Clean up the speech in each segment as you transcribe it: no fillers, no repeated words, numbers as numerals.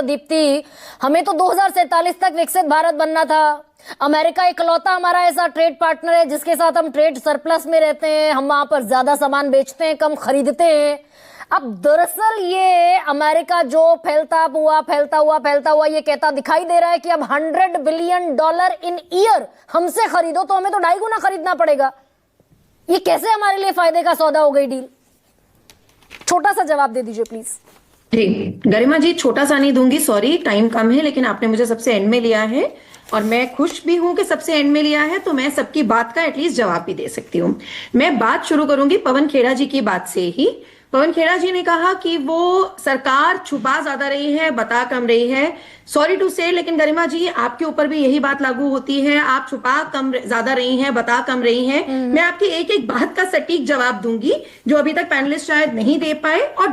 Professor Deepti, हमें तो 2047 तक विकसित भारत बनना था। अमेरिका इकलौता हमारा ऐसा ट्रेड पार्टनर है जिसके साथ हम ट्रेड सरप्लस में रहते हैं, हम वहां पर ज्यादा सामान बेचते हैं, कम खरीदते हैं। अब दरअसल ये अमेरिका जो फैलता हुआ ये कहता दिखाई दे रहा है कि अब $100 बिलियन इन ईयर हमसे खरीदो तो हमें तो 2.5 गुना खरीदना पड़ेगा। ये कैसे हमारे लिए फायदे का सौदा हो गई डील? छोटा सा जवाब दे दीजिए प्लीज। जी गरिमा जी, छोटा सा नहीं दूंगी, सॉरी टाइम कम है, लेकिन आपने मुझे सबसे एंड में लिया है और मैं खुश भी हूं कि सबसे एंड में लिया है, तो मैं सबकी बात का एटलीस्ट जवाब भी दे सकती हूँ। मैं बात शुरू करूंगी पवन खेड़ा जी की बात से ही। पवन खेड़ा जी ने कहा कि वो सरकार छुपा ज्यादा रही है, बता कम रही है। सॉरी टू से, लेकिन गरिमा जी आपके ऊपर भी यही बात लागू होती है। आप छुपा कम ज्यादा रही हैं, बता कम रही हैं। मैं आपकी एक एक बात का सटीक जवाब दूंगी जो अभी तक पैनलिस्ट शायद नहीं दे पाए, और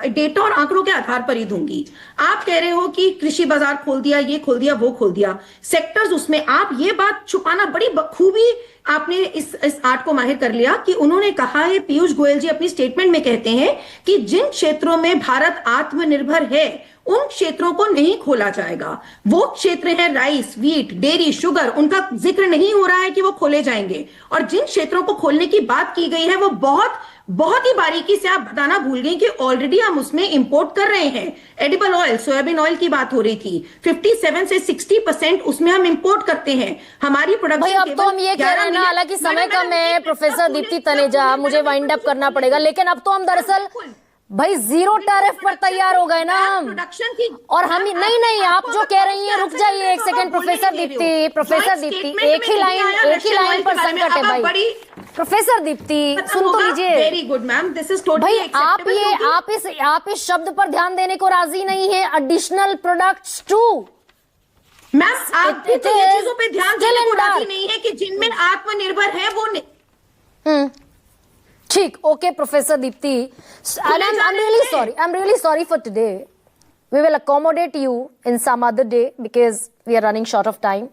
डेटा और आंकड़ों के आधार पर ही दूंगी। आप कह रहे हो कि कृषि बाजार खोल दिया, ये खोल दिया, वो खोल दिया, सेक्टर्स उसमें, आप ये बात छुपाना बड़ी बखूबी आपने इस आर्ट को माहिर कर लिया कि उन्होंने कहा है, पीयूष गोयल जी अपनी स्टेटमेंट में कहते हैं कि जिन क्षेत्रों में भारत आत्मनिर्भर है उन क्षेत्रों को नहीं खोला जाएगा। वो क्षेत्र है राइस, व्हीट, डेयरी, शुगर, उनका जिक्र नहीं हो रहा है कि वो खोले जाएंगे। और जिन क्षेत्रों को खोलने की बात की गई है वो बहुत ही बारीकी से आप बताना भूल गई कि ऑलरेडी हम उसमें इंपोर्ट कर रहे हैं। एडिबल ऑयल, सोयाबीन ऑयल की बात हो रही थी, 57 से 60% उसमें हम इंपोर्ट करते हैं। हमारी प्रोडक्शन अब तो हम ये कह रहे हैं ना, हालांकि समय कम है प्रोफेसर दीप्ति तनेजा, मुझे वाइंड अप करना पड़ेगा, लेकिन अब तो हम दरअसल भाई जीरो टैरिफ पर तैयार हो गए ना हम। और हम नहीं, आप जो कह रही हैं, रुक जाइए एक सेकंड प्रोफेसर दीप्ति, एक ही लाइन पर संकट है भाई। प्रोफेसर दीप्ति सुन तो लीजिए। Very good ma'am, this is totally acceptable. आप इस शब्द पर ध्यान देने को राजी नहीं है, एडिशनल प्रोडक्ट्स टू। मैम आप तो ये चीजों पे ध्यान देने को राजी नहीं है कि जिनमें आत्मनिर्भर है वो ठीक, okay professor Deepti, I'm really sorry for today. We will accommodate you in some other day because we are running short of time.